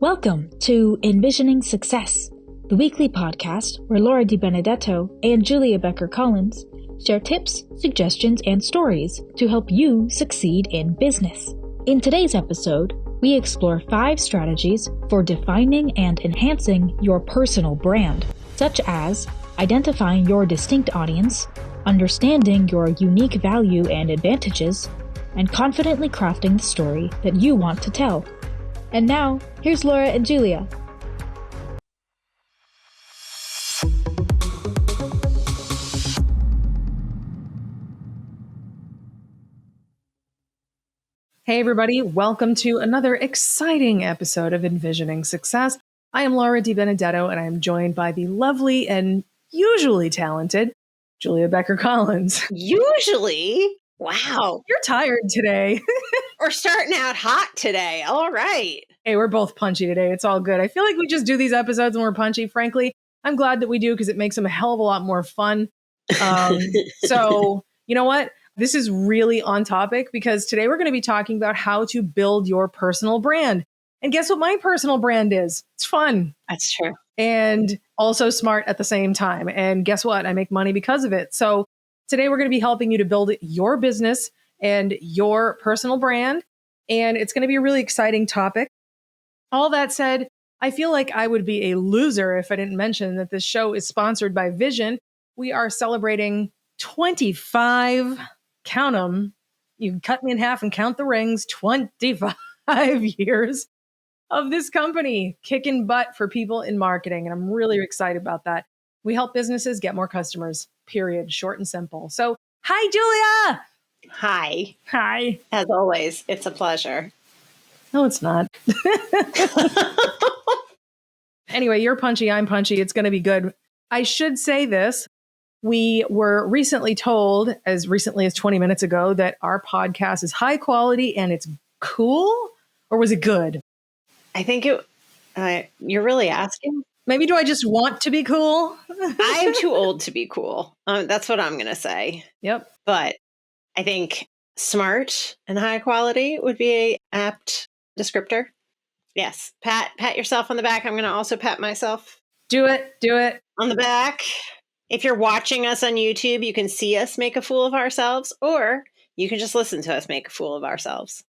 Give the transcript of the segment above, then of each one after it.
Welcome to enVisioning Success, the weekly podcast where Laura Di Benedetto and Julia Becker-Collins share tips, suggestions, and stories to help you succeed in business. In today's episode, we explore 5 strategies for defining and enhancing your personal brand, such as identifying your distinct audience, understanding your unique value and advantages, and confidently crafting the story that you want to tell. And now, here's Laura and Julia. Hey everybody, welcome to another exciting episode of enVisioning Success. I am Laura Di Benedetto and I am joined by the lovely and usually talented Julia Becker-Collins. Usually? Wow. You're tired today. We're starting out hot today. All right. Hey, we're both punchy today. It's all good. I feel like we just do these episodes when we're punchy. Frankly, I'm glad that we do because it makes them a hell of a lot more fun. So, you know what? This is really on topic because today we're going to be talking about how to build your personal brand. And guess what my personal brand is? It's fun. That's true. And also smart at the same time. And guess what? I make money because of it. So today we're going to be helping you to build your business and your personal brand. And it's going to be a really exciting topic. All that said, I feel like I would be a loser if I didn't mention that this show is sponsored by Vision. We are celebrating 25, count them, you can cut me in half and count the rings, 25 years of this company kicking butt for people in marketing. And I'm really excited about that. We help businesses get more customers, period, short and simple. So, hi, Julia. Hi. Hi. As always, it's a pleasure. No, it's not. Anyway, you're punchy, I'm punchy. It's going to be good. I should say this. We were recently told, as recently as 20 minutes ago, that our podcast is high quality and it's cool. Or was it good? I think you're really asking. Maybe do I just want to be cool? I'm too old to be cool. That's what I'm going to say. Yep. But I think smart and high quality would be an apt descriptor. Yes. Pat yourself on the back. I'm going to also pat myself. Do it. On the back. If you're watching us on YouTube, you can see us make a fool of ourselves, or you can just listen to us make a fool of ourselves.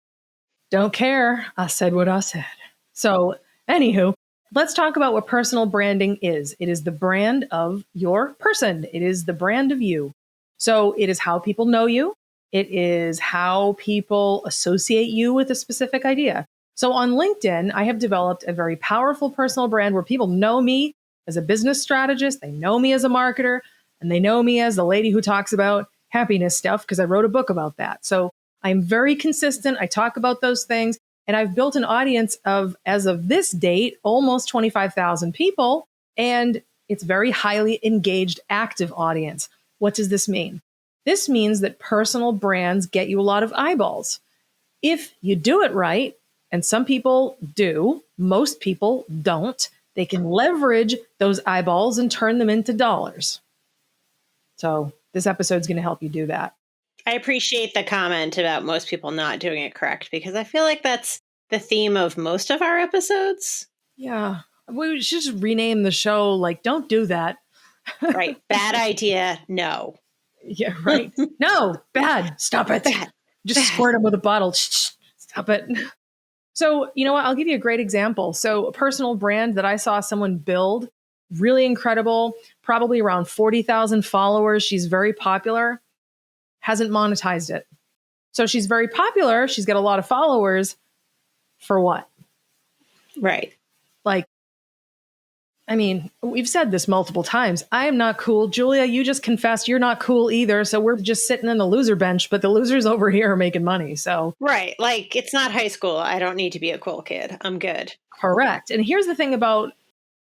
Don't care. I said what I said. So, anywho, let's talk about what personal branding is. It is the brand of your person. It is the brand of you. So it is how people know you. It is how people associate you with a specific idea. So on LinkedIn, I have developed a very powerful personal brand where people know me as a business strategist. They know me as a marketer, and they know me as the lady who talks about happiness stuff because I wrote a book about that. So I'm very consistent. I talk about those things. And I've built an audience of, as of this date, almost 25,000 people. And it's very highly engaged, active audience. What does this mean? This means that personal brands get you a lot of eyeballs. If you do it right, and some people do, most people don't, they can leverage those eyeballs and turn them into dollars. So this episode is going to help you do that. I appreciate the comment about most people not doing it correct, because I feel like that's the theme of most of our episodes. Yeah. We should just rename the show like, don't do that. Right. Bad idea. No. Yeah, right. No, bad. Stop it. Bad. Just squirt them with a bottle. Stop it. So, you know what? I'll give you a great example. So a personal brand that I saw someone build, really incredible, probably around 40,000 followers. She's very popular. Hasn't monetized it. So she's very popular. She's got a lot of followers. For what? Right. Like, I mean, we've said this multiple times. I am not cool. Julia, you just confessed you're not cool either. So we're just sitting in the loser bench, but the losers over here are making money. So right. Like, it's not high school. I don't need to be a cool kid. I'm good. Correct. And here's the thing about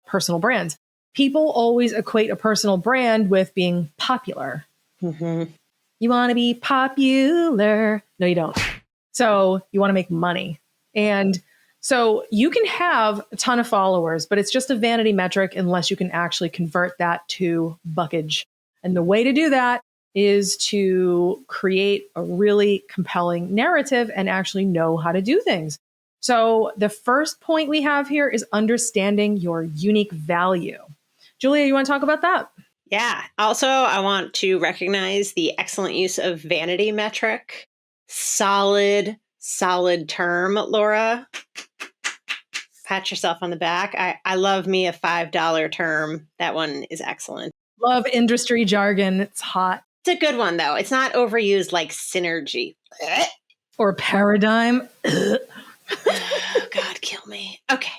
personal brands. People always equate a personal brand with being popular. Mm-hmm. You want to be popular. No, you don't. So you want to make money. And so you can have a ton of followers, but it's just a vanity metric unless you can actually convert that to buckage. And the way to do that is to create a really compelling narrative and actually know how to do things. So the first point we have here is understanding your unique value. Julia, you want to talk about that? Yeah. Also, I want to recognize the excellent use of vanity metric. Solid term, Laura. Pat yourself on the back. I love me a $5 term. That one is excellent. Love industry jargon. It's hot. It's a good one, though. It's not overused like synergy. Or paradigm. Oh, God, kill me. Okay.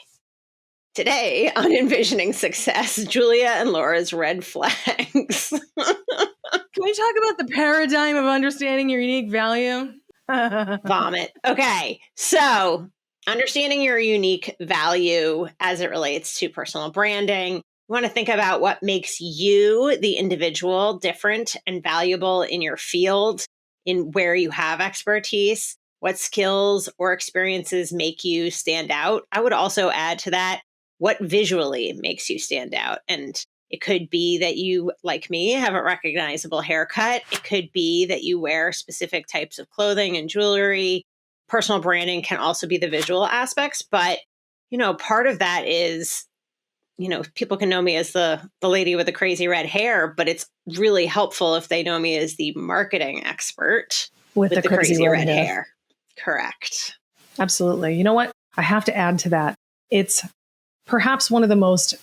Today on enVisioning Success, Julia and Laura's red flags. Can we talk about the paradigm of understanding your unique value? Vomit. Okay. So, understanding your unique value as it relates to personal branding, you want to think about what makes you, the individual, different and valuable in your field, in where you have expertise, what skills or experiences make you stand out. I would also add to that what visually makes you stand out. And it could be that you, like me, have a recognizable haircut. It could be that you wear specific types of clothing and jewelry. Personal branding can also be the visual aspects. But, part of that is, people can know me as the lady with the crazy red hair, but it's really helpful if they know me as the marketing expert with the crazy red hair. Correct. Absolutely. You know what? I have to add to that. It's perhaps one of the most,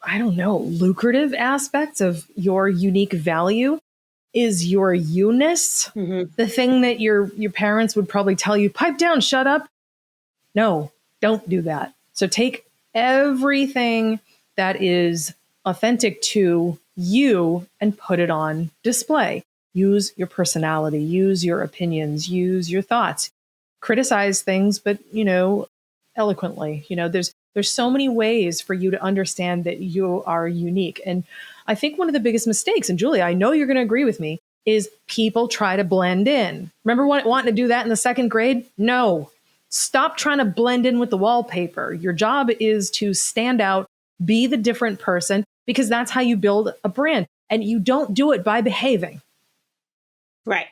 lucrative aspects of your unique value is your you-ness. Mm-hmm. The thing that your parents would probably tell you, pipe down, shut up. No, don't do that. So take everything that is authentic to you and put it on display. Use your personality, use your opinions, use your thoughts. Criticize things, but, eloquently. There's so many ways for you to understand that you are unique. And I think one of the biggest mistakes, and Julia, I know you're going to agree with me, is people try to blend in. Remember wanting to do that in the second grade? No. Stop trying to blend in with the wallpaper. Your job is to stand out, be the different person, because that's how you build a brand. And you don't do it by behaving. Right.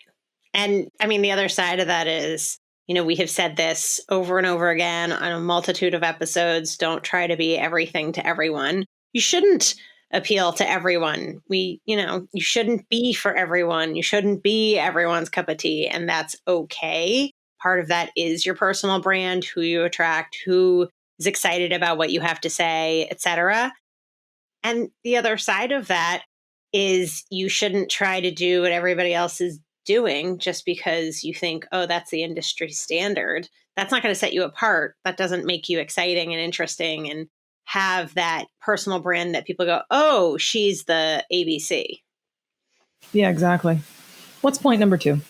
And the other side of that is, we have said this over and over again on a multitude of episodes. Don't try to be everything to everyone. You shouldn't appeal to everyone. You shouldn't be for everyone. You shouldn't be everyone's cup of tea. And that's okay. Part of that is your personal brand, who you attract, who is excited about what you have to say, etc. And the other side of that is you shouldn't try to do what everybody else is doing just because you think, oh, that's the industry standard. That's not going to set you apart. That doesn't make you exciting and interesting and have that personal brand that people go, oh, she's the ABC. Yeah, exactly. What's point number 2?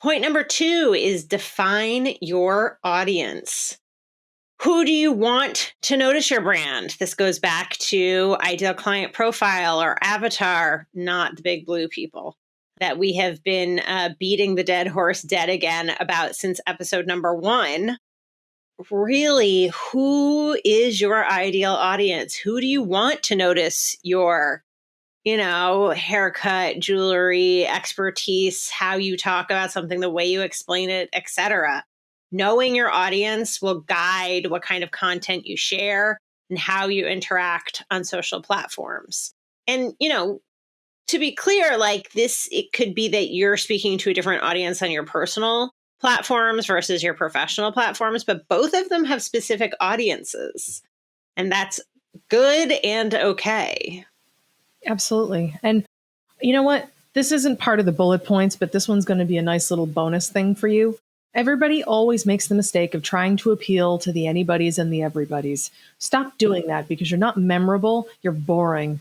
Point number 2 is define your audience. Who do you want to notice your brand? This goes back to ideal client profile or avatar, not the big blue people that we have been beating the dead horse dead again about since episode number 1. Really, who is your ideal audience? Who do you want to notice your, haircut, jewelry, expertise, how you talk about something, the way you explain it, etc. Knowing your audience will guide what kind of content you share and how you interact on social platforms. And, to be clear, like this, it could be that you're speaking to a different audience on your personal platforms versus your professional platforms, but both of them have specific audiences. And that's good and okay. Absolutely. And you know what? This isn't part of the bullet points, but this one's going to be a nice little bonus thing for you. Everybody always makes the mistake of trying to appeal to the anybodies and the everybody's. Stop doing that because you're not memorable. You're boring.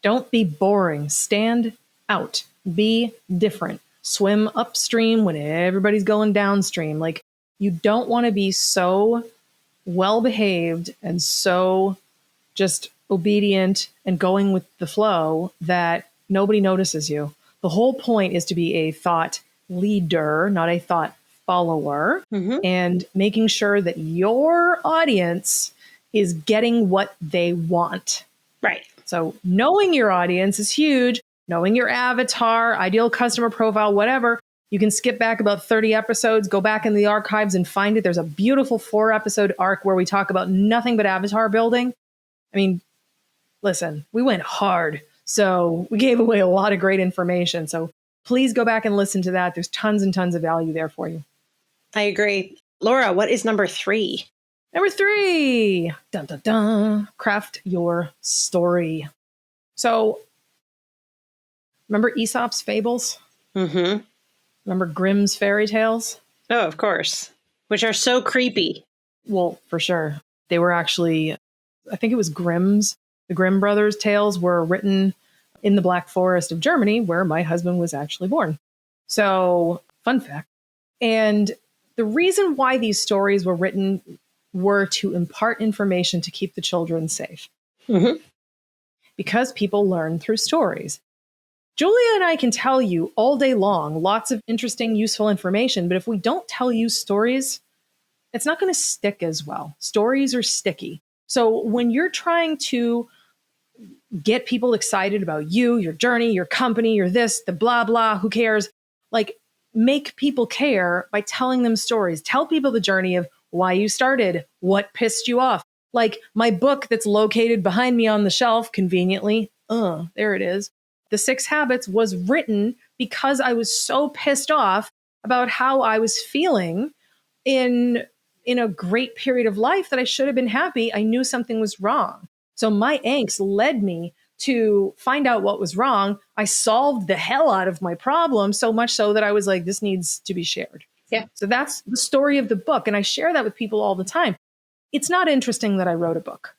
Don't be boring. Stand out. Be different. Swim upstream when everybody's going downstream. Like, you don't want to be so well-behaved and so just obedient and going with the flow that nobody notices you. The whole point is to be a thought leader, not a thought follower, and making sure that your audience is getting what they want. Right. So knowing your audience is huge. Knowing your avatar, ideal customer profile, whatever, You can skip back about 30 episodes, go back in the archives and find it. There's a beautiful 4-episode arc where we talk about nothing but avatar building. I mean, listen, we went hard. So we gave away a lot of great information. So please go back and listen to that. There's tons and tons of value there for you. I agree. Laura, what is number 3? Number 3, dun, dun, dun, craft your story. So remember Aesop's fables? Mm-hmm. Remember Grimm's fairy tales? Oh, of course. Which are so creepy. Well, for sure. They were actually, I think it was Grimm's. The Grimm brothers' tales were written in the Black Forest of Germany, where my husband was actually born. So, fun fact. And the reason why these stories were written were to impart information to keep the children safe. Mm-hmm. Because people learn through stories. Julia and I can tell you all day long lots of interesting, useful information, but if we don't tell you stories, it's not going to stick as well. Stories are sticky. So when you're trying to get people excited about you, your journey, your company, your this, the blah, blah, who cares? Like, make people care by telling them stories. Tell people the journey of why you started, what pissed you off. Like my book that's located behind me on the shelf, conveniently, there it is. The 6 Habits was written because I was so pissed off about how I was feeling in a great period of life that I should have been happy. I knew something was wrong. So my angst led me to find out what was wrong. I solved the hell out of my problem, so much so that I was like, this needs to be shared. Yeah. So that's the story of the book. And I share that with people all the time. It's not interesting that I wrote a book.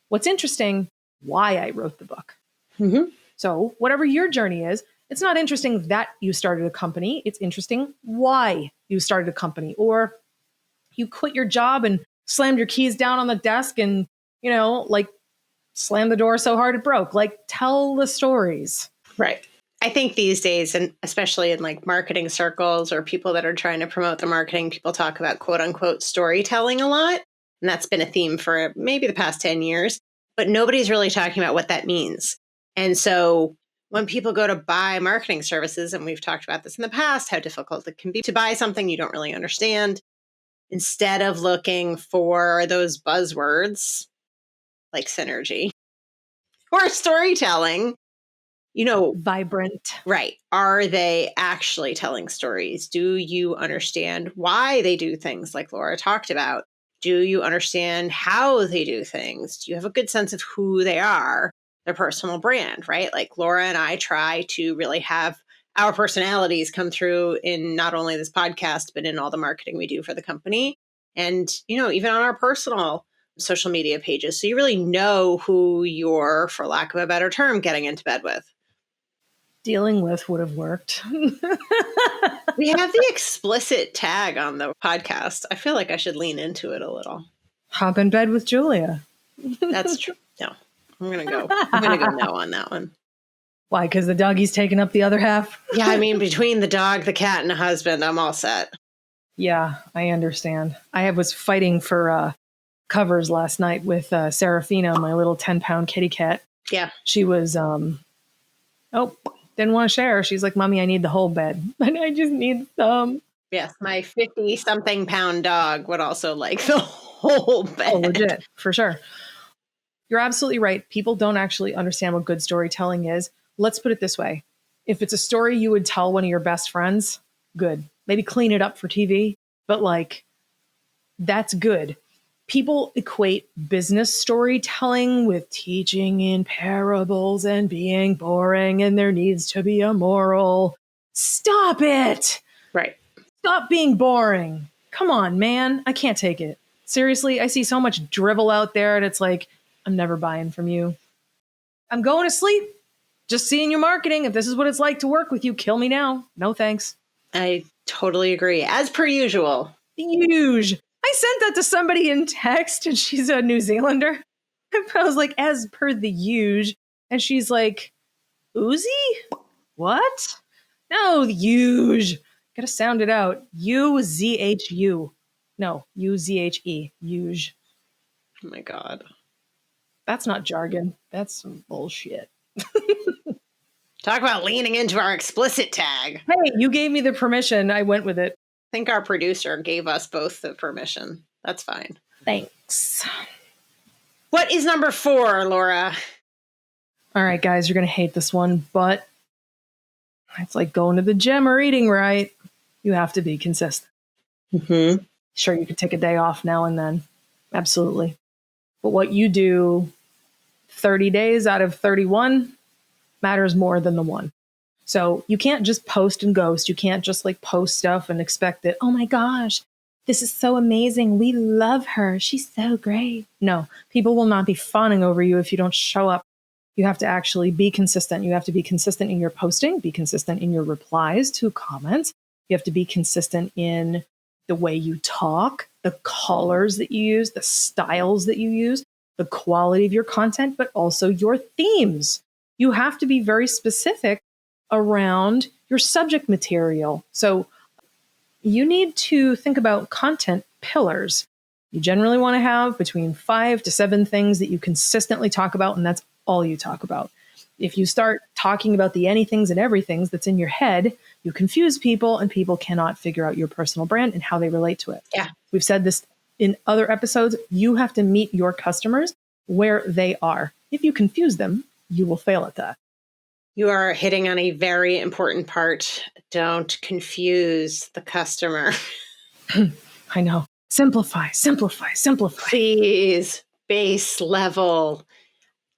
What's interesting, why I wrote the book. Mm-hmm. So whatever your journey is, it's not interesting that you started a company. It's interesting why you started a company, or you quit your job and slammed your keys down on the desk and, like slammed the door so hard it broke. Like, tell the stories. Right. I think these days, and especially in like marketing circles or people that are trying to promote their marketing, people talk about quote unquote storytelling a lot. And that's been a theme for maybe the past 10 years, but nobody's really talking about what that means. And so when people go to buy marketing services, and we've talked about this in the past, how difficult it can be to buy something you don't really understand, instead of looking for those buzzwords like synergy or storytelling, Vibrant. right. Are they actually telling stories? Do you understand why they do things like Laura talked about? Do you understand how they do things? Do you have a good sense of who they are, their personal brand, right? Like Laura and I try to really have our personalities come through in not only this podcast, but in all the marketing we do for the company. And, even on our personal social media pages. So you really know who you're, for lack of a better term, getting into bed with. Dealing with would have worked. We have the explicit tag on the podcast. I feel like I should lean into it a little. Hop in bed with Julia. That's true. No, I'm going to go no on that one. Why? Because the doggy's taking up the other half? Yeah, I mean, between the dog, the cat, and the husband, I'm all set. Yeah, I understand. I was fighting for covers last night with Serafina, my little 10-pound kitty cat. Yeah. She was, didn't want to share. She's like, Mommy, I need the whole bed. And I just need some. Yes, my 50-something pound dog would also like the whole bed. Oh, legit, for sure. You're absolutely right. People don't actually understand what good storytelling is. Let's put it this way. If it's a story you would tell one of your best friends, good. Maybe clean it up for TV, but that's good. People equate business storytelling with teaching in parables and being boring, and there needs to be a moral. Stop it. Right. Stop being boring. Come on, man. I can't take it. Seriously, I see so much drivel out there, and it's like, I'm never buying from you. I'm going to sleep. Just seeing your marketing. If this is what it's like to work with you, kill me now. No thanks. I totally agree. As per usual. Huge. I sent that to somebody in text, and she's a New Zealander. I was like, as per the huge. And she's like, Uzi? What? No, the huge. Gotta sound it out. U-Z-H-U. No, U-Z-H-E. Huge. Oh my God. That's not jargon. That's some bullshit. Talk about leaning into our explicit tag. Hey, you gave me the permission. I went with it. I think our producer gave us both the permission. That's fine. Thanks. What is number 4, Laura? All right, guys, you're going to hate this one, but it's like going to the gym or eating right. You have to be consistent. Mm-hmm. Sure, you could take a day off now and then. Absolutely. But what you do 30 days out of 31 matters more than the one. So you can't just post and ghost. You can't just like post stuff and expect that, oh my gosh, this is so amazing. We love her. She's so great. No, people will not be fawning over you if you don't show up. You have to actually be consistent. You have to be consistent in your posting, be consistent in your replies to comments. You have to be consistent in the way you talk, the colors that you use, the styles that you use, the quality of your content, but also your themes. You have to be very specific around your subject material. So you need to think about content pillars. You generally want to have between 5 to 7 things that you consistently talk about, and that's all you talk about. If you start talking about the anythings and everythings that's in your head, you confuse people and people cannot figure out your personal brand and how they relate to it. Yeah. We've said this in other episodes. You have to meet your customers where they are. If you confuse them, you will fail at that. You are hitting on a very important part. Don't confuse the customer. I know. Simplify, simplify, simplify. Please, base level.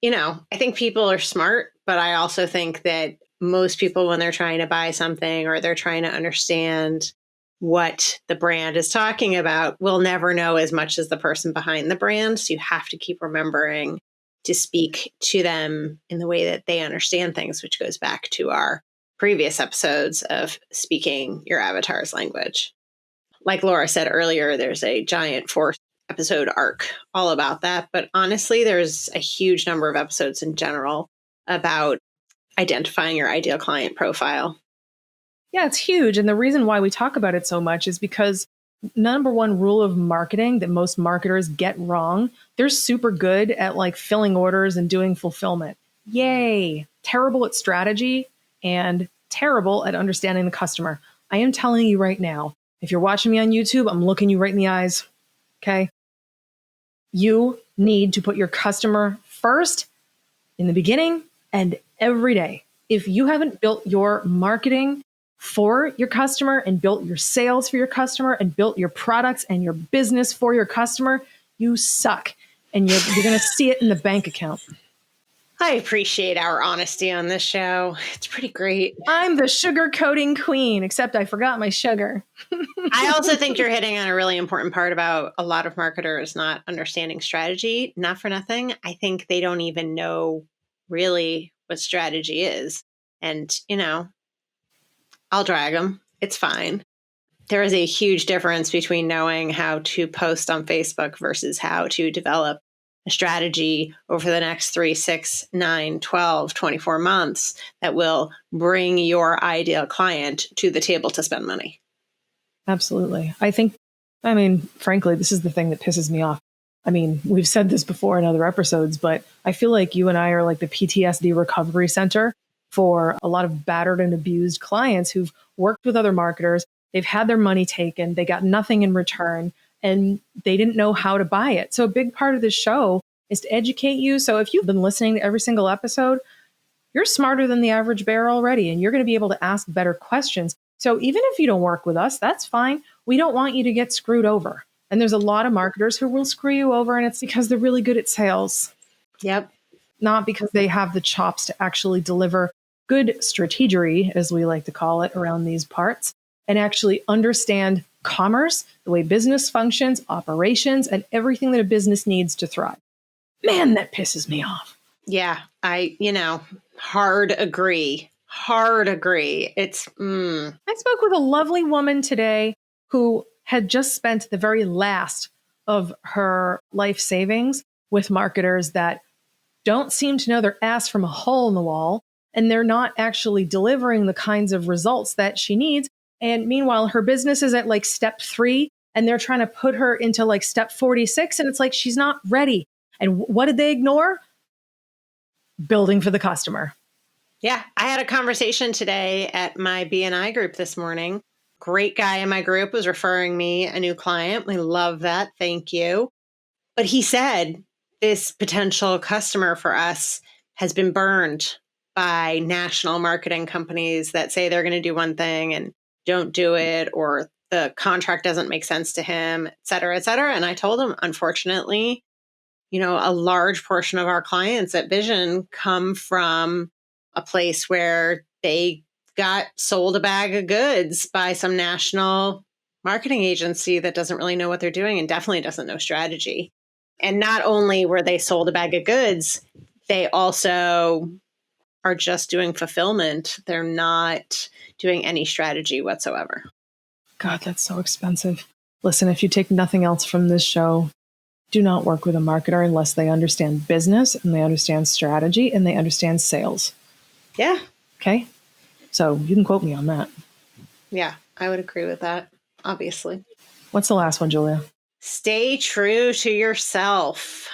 I think people are smart, but I also think that most people, when they're trying to buy something or they're trying to understand what the brand is talking about, will never know as much as the person behind the brand. So you have to keep remembering to speak to them in the way that they understand things, which goes back to our previous episodes of speaking your avatar's language. Like Laura said earlier, there's a giant 4-episode arc all about that. But honestly, there's a huge number of episodes in general about identifying your ideal client profile. Yeah, it's huge. And the reason why we talk about it so much is because number one rule of marketing that most marketers get wrong, they're super good at like filling orders and doing fulfillment. Yay. Terrible at strategy and terrible at understanding the customer. I am telling you right now, if you're watching me on YouTube, I'm looking you right in the eyes. Okay. You need to put your customer first in the beginning and every day. If you haven't built your marketing for your customer and built your sales for your customer and built your products and your business for your customer, you suck. And you're going to see it in the bank account. I appreciate our honesty on this show. It's pretty great. I'm the sugar coating queen, except I forgot my sugar. I also think you're hitting on a really important part about a lot of marketers not understanding strategy. Not for nothing. I think they don't even know really what strategy is. And, I'll drag them. It's fine. There is a huge difference between knowing how to post on Facebook versus how to develop a strategy over the next 3, 6, 9, 12, 24 months that will bring your ideal client to the table to spend money. Absolutely. Frankly, this is the thing that pisses me off. We've said this before in other episodes, but I feel like you and I are like the PTSD recovery center for a lot of battered and abused clients who've worked with other marketers. They've had their money taken. They got nothing in return and they didn't know how to buy it. So a big part of this show is to educate you. So if you've been listening to every single episode, you're smarter than the average bear already, and you're going to be able to ask better questions. So even if you don't work with us, that's fine. We don't want you to get screwed over. And there's a lot of marketers who will screw you over, and it's because they're really good at sales. Yep. Not because they have the chops to actually deliver good strategery, as we like to call it, around these parts, and actually understand commerce, the way business functions, operations, and everything that a business needs to thrive. Man, that pisses me off. Yeah, hard agree. It's, I spoke with a lovely woman today who had just spent the very last of her life savings with marketers that don't seem to know their ass from a hole in the wall, and they're not actually delivering the kinds of results that she needs. And meanwhile, her business is at like step 3, and they're trying to put her into like step 46, and it's like she's not ready. And what did they ignore? Building for the customer. Yeah, I had a conversation today at my BNI group this morning. Great guy in my group was referring me a new client. We love that. Thank you. But he said this potential customer for us has been burned by national marketing companies that say they're going to do one thing and don't do it, or the contract doesn't make sense to him, et cetera, et cetera. And I told him, unfortunately, a large portion of our clients at Vision come from a place where they got sold a bag of goods by some national marketing agency that doesn't really know what they're doing and definitely doesn't know strategy. And not only were they sold a bag of goods, they also are just doing fulfillment. They're not doing any strategy whatsoever. God, that's so expensive. Listen, if you take nothing else from this show, do not work with a marketer unless they understand business and they understand strategy and they understand sales. Yeah. Okay? So you can quote me on that. Yeah, I would agree with that, obviously. What's the last one, Julia? Stay true to yourself.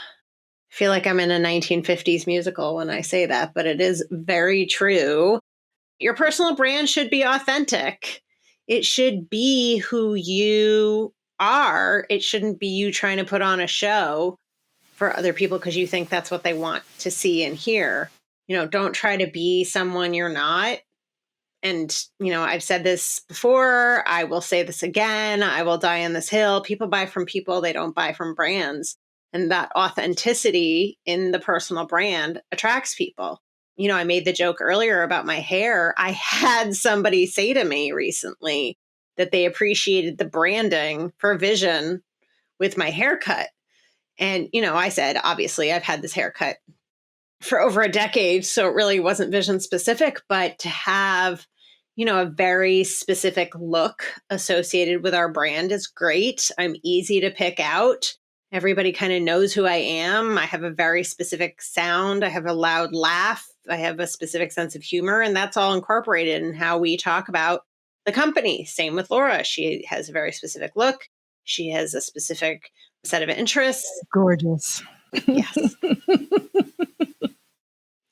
I feel like I'm in a 1950s musical when I say that, but it is very true. Your personal brand should be authentic. It should be who you are. It shouldn't be you trying to put on a show for other people because you think that's what they want to see and hear. Don't try to be someone you're not. And, I've said this before. I will say this again. I will die on this hill. People buy from people. They don't buy from brands. And that authenticity in the personal brand attracts people. I made the joke earlier about my hair. I had somebody say to me recently that they appreciated the branding for Vision with my haircut. And, I said, obviously, I've had this haircut for over a decade, so it really wasn't Vision specific, but to have, a very specific look associated with our brand is great. I'm easy to pick out. Everybody kind of knows who I am. I have a very specific sound. I have a loud laugh. I have a specific sense of humor, and that's all incorporated in how we talk about the company. Same with Laura. She has a very specific look. She has a specific set of interests. Gorgeous. Yes.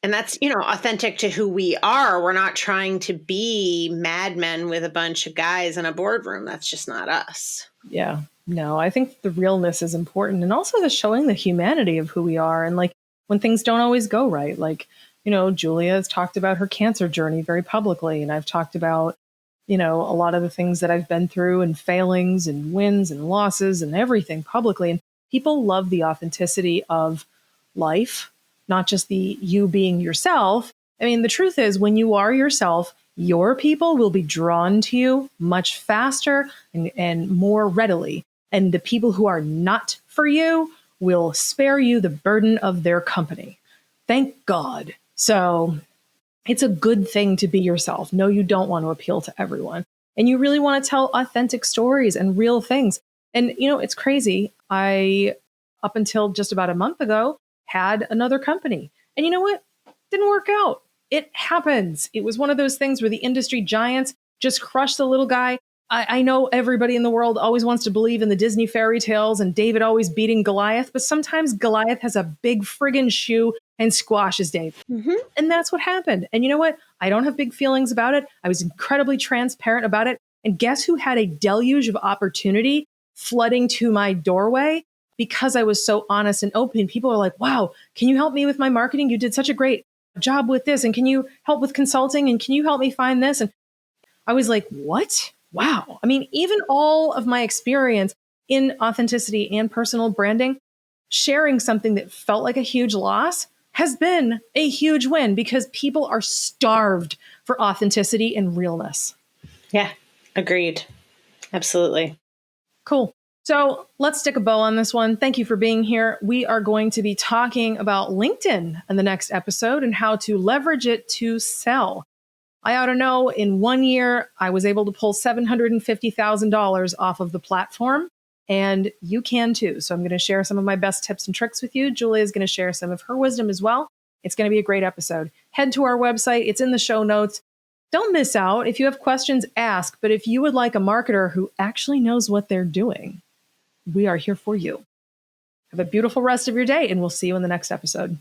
And that's, authentic to who we are. We're not trying to be madmen with a bunch of guys in a boardroom. That's just not us. Yeah. No, I think the realness is important, and also the showing the humanity of who we are. And like when things don't always go right, like, Julia has talked about her cancer journey very publicly. And I've talked about, a lot of the things that I've been through and failings and wins and losses and everything publicly. And people love the authenticity of life, not just the you being yourself. I mean, the truth is when you are yourself, your people will be drawn to you much faster and more readily. And the people who are not for you will spare you the burden of their company. Thank God. So it's a good thing to be yourself. No, you don't want to appeal to everyone. And you really want to tell authentic stories and real things. And, it's crazy. I, up until just about a month ago, had another company. And you know what? Didn't work out. It happens. It was one of those things where the industry giants just crushed the little guy. I know everybody in the world always wants to believe in the Disney fairy tales and David always beating Goliath, but sometimes Goliath has a big friggin' shoe and squashes David. Mm-hmm. And that's what happened. And you know what? I don't have big feelings about it. I was incredibly transparent about it. And guess who had a deluge of opportunity flooding to my doorway? Because I was so honest and open. People are like, wow, can you help me with my marketing? You did such a great job with this. And can you help with consulting? And can you help me find this? And I was like, what? Wow. I mean, even all of my experience in authenticity and personal branding, sharing something that felt like a huge loss has been a huge win because people are starved for authenticity and realness. Yeah, agreed. Absolutely. Cool. So let's stick a bow on this one. Thank you for being here. We are going to be talking about LinkedIn in the next episode and how to leverage it to sell. I ought to know in 1 year, I was able to pull $750,000 off of the platform, and you can too. So I'm going to share some of my best tips and tricks with you. Julia is going to share some of her wisdom as well. It's going to be a great episode. Head to our website. It's in the show notes. Don't miss out. If you have questions, ask. But if you would like a marketer who actually knows what they're doing, we are here for you. Have a beautiful rest of your day, and we'll see you in the next episode.